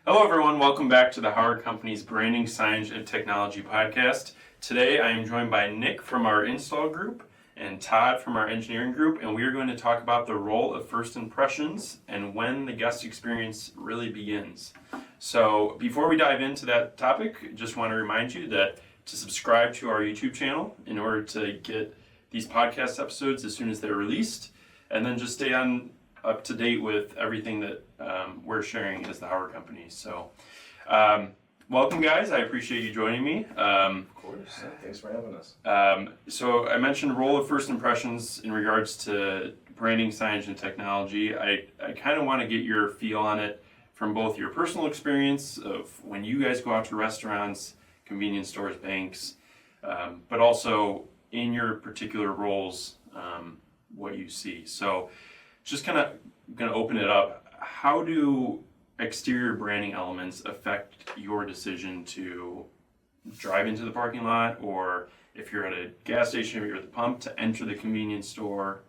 Hello, everyone. Welcome back to the Howard Company's Branding, Signage, and Technology podcast. Today, I am joined by Nick from our install group and Todd from our engineering group, and we are going to talk about the role of first impressions and when the guest experience really begins. So, before we dive into that topic, just want to remind you that to subscribe to our YouTube channel in order to get these podcast episodes as soon as they're released, and then just stay up to date with everything that we're sharing as the Howard Company. So, welcome, guys. I appreciate you joining me. Of course. Thanks for having us. So, I mentioned role of first impressions in regards to branding, signage, and technology. I kind of want to get your feel on it from both your personal experience of when you guys go out to restaurants, convenience stores, banks, but also in your particular roles, what you see. So, just kind of going to open it up. How do exterior branding elements affect your decision to drive into the parking lot, or if you're at a gas station or you're at the pump, to enter the convenience store?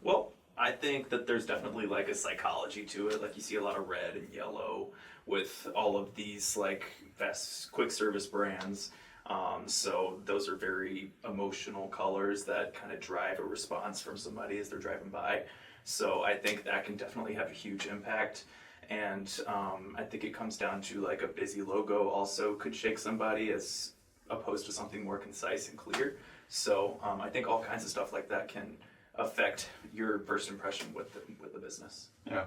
Well, I think that there's definitely like a psychology to it. Like you see a lot of red and yellow with all of these like fast quick service brands. So those are very emotional colors that kind of drive a response from somebody as they're driving by. So I think that can definitely have a huge impact. And I think it comes down to like a busy logo also could shake somebody as opposed to something more concise and clear. So I think all kinds of stuff like that can affect your first impression with the business. Yeah.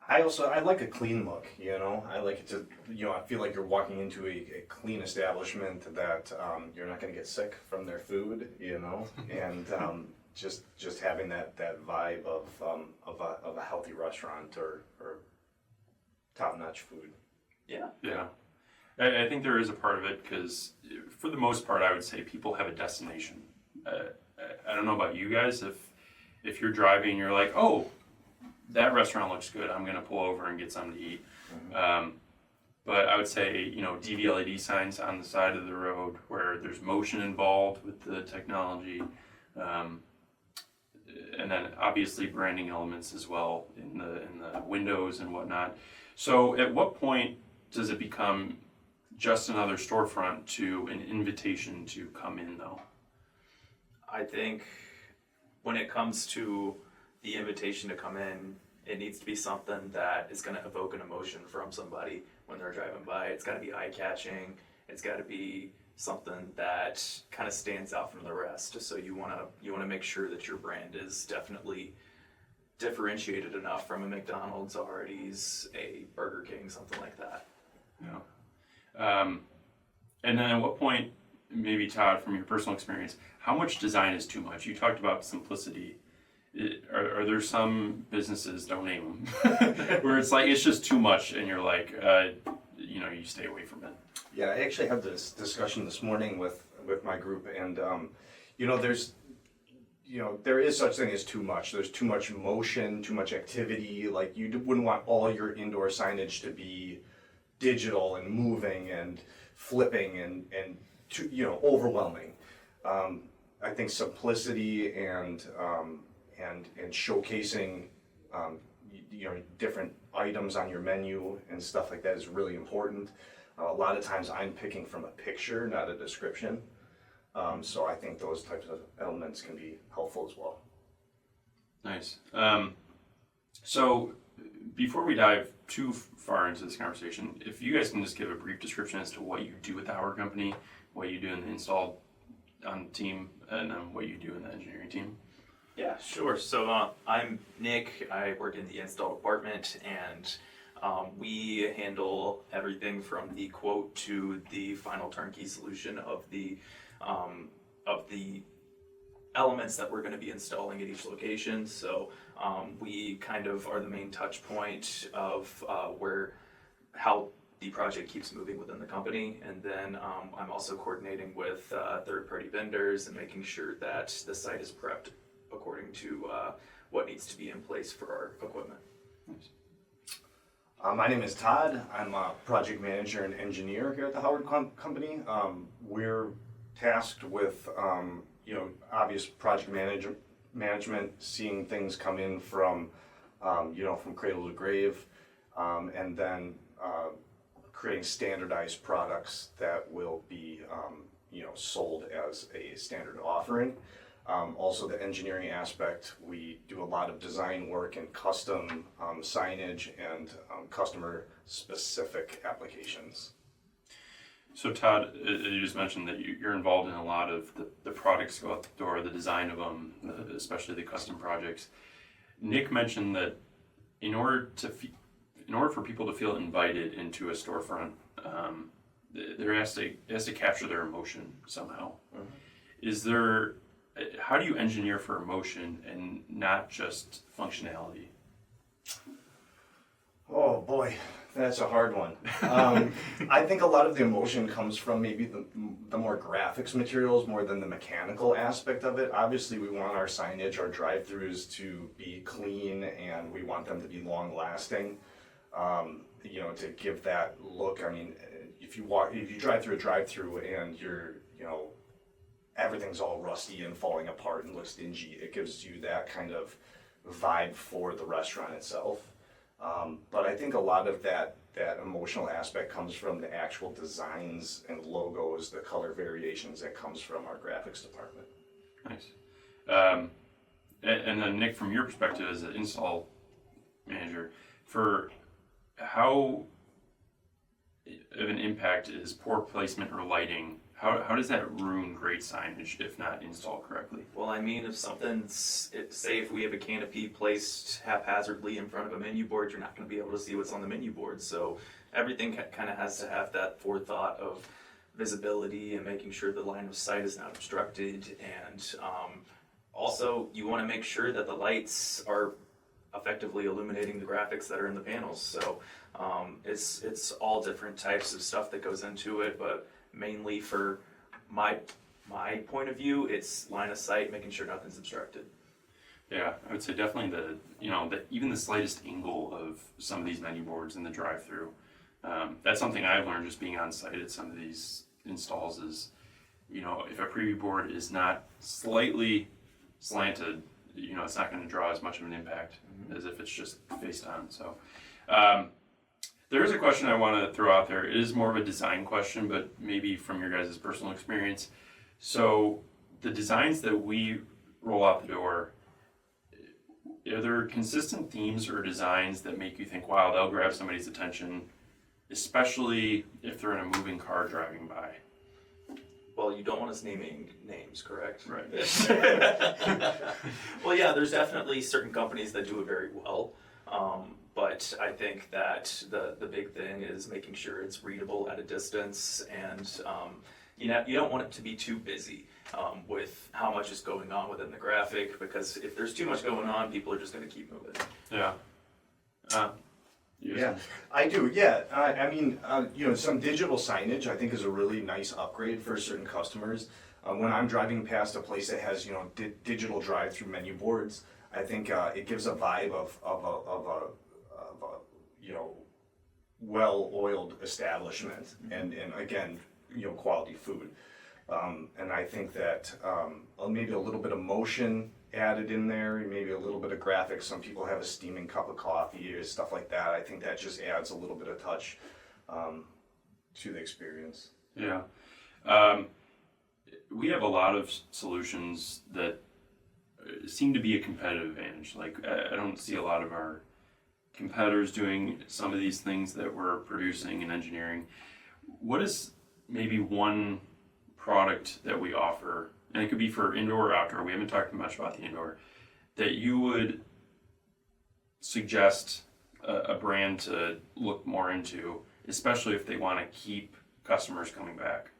I like a clean look, I like it to, I feel like you're walking into a clean establishment that you're not going to get sick from their food, and just having that vibe of a healthy restaurant or top-notch food. Yeah. Yeah. I think there is a part of it because, for the most part, I would say people have a destination. I don't know about you guys, if you're driving, you're like, oh, that restaurant looks good, I'm going to pull over and get something to eat. Mm-hmm. But I would say, DVLED signs on the side of the road where there's motion involved with the technology, and then obviously branding elements as well in the windows and whatnot. So at what point does it become just another storefront to an invitation to come in, though? I think when it comes to the invitation to come in, it needs to be something that is going to evoke an emotion from somebody when they're driving by. It's got to be eye-catching. It's got to be something that kind of stands out from the rest. So you want to make sure that your brand is definitely differentiated enough from a McDonald's, a Hardee's, a Burger King, something like that. Yeah. And then at what point, maybe Todd, from your personal experience, how much design is too much? You talked about simplicity. Are there some businesses, don't name them, where it's like it's just too much and you're like, you stay away from it? Yeah, I actually had this discussion this morning with my group, and there is such thing as too much. There's too much motion, too much activity. Like you wouldn't want all your indoor signage to be digital and moving and flipping and overwhelming. I think simplicity and showcasing different items on your menu and stuff like that is really important. A lot of times I'm picking from a picture, not a description. So I think those types of elements can be helpful as well. Nice. So before we dive too far into this conversation, if you guys can just give a brief description as to what you do with the Howard Company, what you do in the install on the team, and then what you do in the engineering team. Yeah, sure. So I'm Nick. I work in the install department, and we handle everything from the quote to the final turnkey solution of the elements that we're going to be installing at each location. So we kind of are the main touch point of how the project keeps moving within the company, and then I'm also coordinating with third-party vendors and making sure that the site is prepped according to what needs to be in place for our equipment. Nice. My name is Todd. I'm a project manager and engineer here at the Howard Company. We're tasked with obvious project management, seeing things come in from from cradle to grave, and then creating standardized products that will be sold as a standard offering. Also the engineering aspect, we do a lot of design work and custom signage and customer specific applications. So Todd, you just mentioned that you're involved in a lot of the products go out the door, the design of them, especially the custom projects. Nick mentioned that in order for people to feel invited into a storefront, there has to capture their emotion somehow. Mm-hmm. How do you engineer for emotion and not just functionality? Oh boy, that's a hard one. I think a lot of the emotion comes from maybe the more graphics materials more than the mechanical aspect of it. Obviously, we want our signage, our drive-throughs to be clean, and we want them to be long-lasting. To give that look. I mean, if you drive through a drive-through and everything's all rusty and falling apart and looks dingy, it gives you that kind of vibe for the restaurant itself. But I think a lot of that emotional aspect comes from the actual designs and logos, the color variations that comes from our graphics department. Nice. And then Nick, from your perspective as an install manager, for how of an impact is poor placement or lighting? How does that ruin great signage if not installed correctly? Well, I mean, if say if we have a canopy placed haphazardly in front of a menu board, you're not going to be able to see what's on the menu board. So everything kind of has to have that forethought of visibility and making sure the line of sight is not obstructed. And also, you want to make sure that the lights are effectively illuminating the graphics that are in the panels. So it's all different types of stuff that goes into it, but mainly for my point of view, it's line of sight, making sure nothing's obstructed. Yeah, I would say definitely even the slightest angle of some of these menu boards in the drive-through. That's something I've learned just being on site at some of these installs is, if a preview board is not slightly slanted, it's not going to draw as much of an impact as if it's just face on. So there is a question I want to throw out there. It is more of a design question, but maybe from your guys' personal experience. So the designs that we roll out the door, are there consistent themes or designs that make you think, wow, they'll grab somebody's attention, especially if they're in a moving car driving by? Well, you don't want us naming names, correct? Right. Well, yeah, there's definitely certain companies that do it very well. But I think that the big thing is making sure it's readable at a distance, and you don't want it to be too busy with how much is going on within the graphic, because if there's too much going on, people are just going to keep moving. Yeah. Yeah, I do. Yeah, I mean, some digital signage I think is a really nice upgrade for certain customers. When I'm driving past a place that has digital drive-through menu boards, I think it gives a vibe of a well-oiled establishment, and again, quality food. And I think that maybe a little bit of motion added in there, maybe a little bit of graphics. Some people have a steaming cup of coffee or stuff like that. I think that just adds a little bit of touch to the experience. Yeah. We have a lot of solutions that seem to be a competitive advantage. Like, I don't see a lot of our competitors doing some of these things that we're producing and engineering. What is maybe one product that we offer, and it could be for indoor or outdoor, we haven't talked much about the indoor, that you would suggest a brand to look more into, especially if they want to keep customers coming back?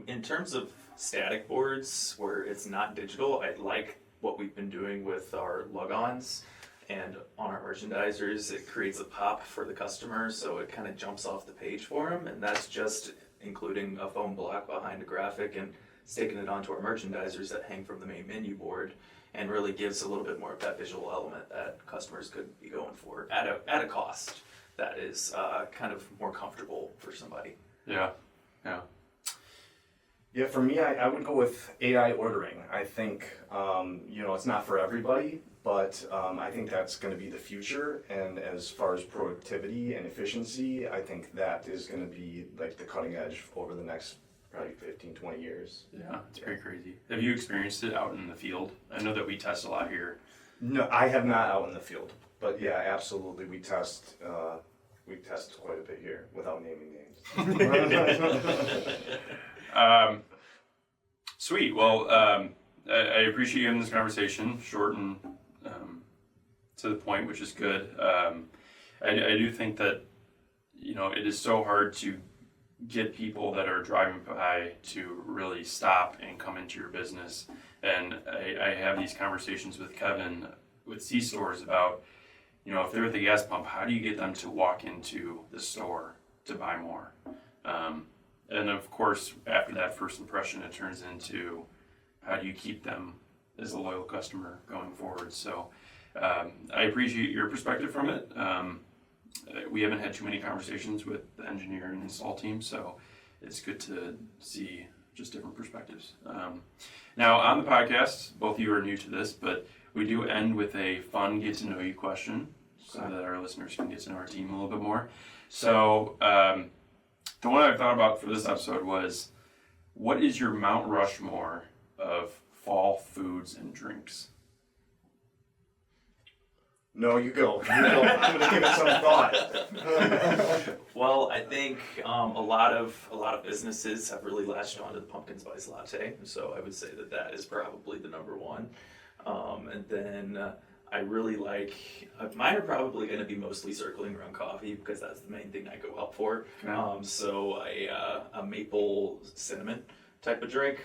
In terms of static boards where it's not digital, I like what we've been doing with our lug-ons, and on our merchandisers, it creates a pop for the customer, so it kind of jumps off the page for them, and that's just including a foam block behind a graphic and sticking it onto our merchandisers that hang from the main menu board, and really gives a little bit more of that visual element that customers could be going for at a cost that is kind of more comfortable for somebody. Yeah, yeah. Yeah, for me, I would go with AI ordering. I think, it's not for everybody, but I think that's going to be the future. And as far as productivity and efficiency, I think that is going to be like the cutting edge over the next probably 15, 20 years. Yeah, it's pretty crazy. Have you experienced it out in the field? I know that we test a lot here. No, I have not out in the field, but yeah, absolutely, we test quite a bit here without naming names. Sweet. Well, I appreciate you having this conversation, short and to the point, which is good. I do think that, it is so hard to get people that are driving by to really stop and come into your business. And I have these conversations with Kevin with C-stores about, if they're at the gas pump, how do you get them to walk into the store to buy more? And of course, after that first impression, it turns into how do you keep them as a loyal customer going forward? So I appreciate your perspective from it. We haven't had too many conversations with the engineer and install team, so it's good to see just different perspectives. Now, on the podcast, both of you are new to this, but we do end with a fun get-to-know-you question so that our listeners can get to know our team a little bit more. So the one I thought about for this episode was, what is your Mount Rushmore of fall foods and drinks? No, you go. I'm going to give it some thought. Well, I think a lot of businesses have really latched onto the pumpkin spice latte, so I would say that is probably the number one. And then I really like, mine are probably going to be mostly circling around coffee because that's the main thing I go out for. Okay. So a maple cinnamon type of drink.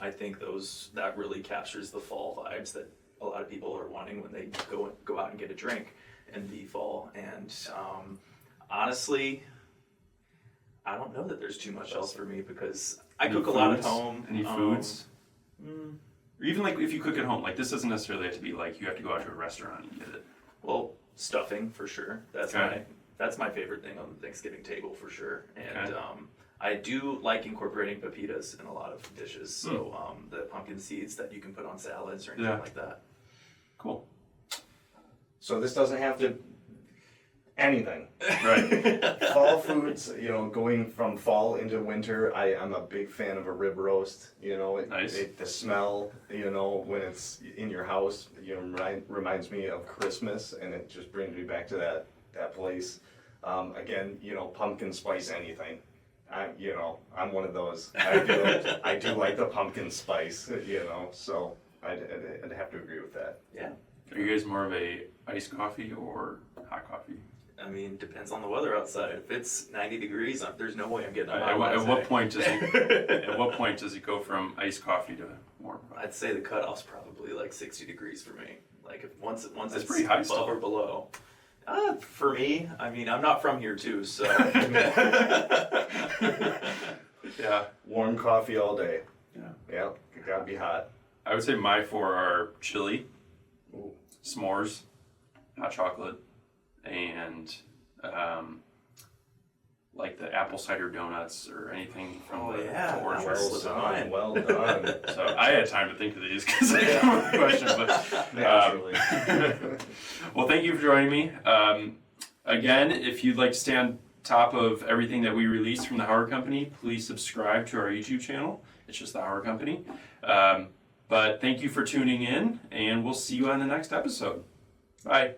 I think that really captures the fall vibes that a lot of people are wanting when they go out and get a drink in the fall. And honestly, I don't know that there's too much else for me because I cook a lot at home. Any foods? Or even like if you cook at home, like this doesn't necessarily have to be like you have to go out to a restaurant and get it. Well, stuffing for sure. That's Okay. that's my favorite thing on the Thanksgiving table for sure. And Okay. I do like incorporating pepitas in a lot of dishes. So the pumpkin seeds that you can put on salads or anything Yeah. like that. Cool. So this doesn't have to anything. Right. Fall foods, going from fall into winter, I'm a big fan of a rib roast. Nice. The smell, when it's in your house, reminds me of Christmas, and it just brings me back to that place. Again, pumpkin spice anything. I'm one of those. I do like the pumpkin spice, so I'd have to agree with that. Yeah. Are you guys more of a iced coffee or hot coffee? I mean, depends on the weather outside. If it's 90 degrees, there's no way I'm getting a hot At latte. what point does it go from iced coffee to warm? I'd say the cutoff's probably like 60 degrees for me. Like if once That's it's pretty high above still. or below. For me, I mean, I'm not from here too, so. Yeah. Warm coffee all day. Yeah. Yeah, it gotta be hot. I would say my four are chili, Ooh. s'mores, hot chocolate, and like the apple cider donuts or anything from the orchard. Well done. So I had time to think of these because I didn't have a question. But Naturally. well, thank you for joining me. Again, if you'd like to stay on top of everything that we release from the Howard Company, please subscribe to our YouTube channel. It's just the Howard Company. But thank you for tuning in, and we'll see you on the next episode. Bye.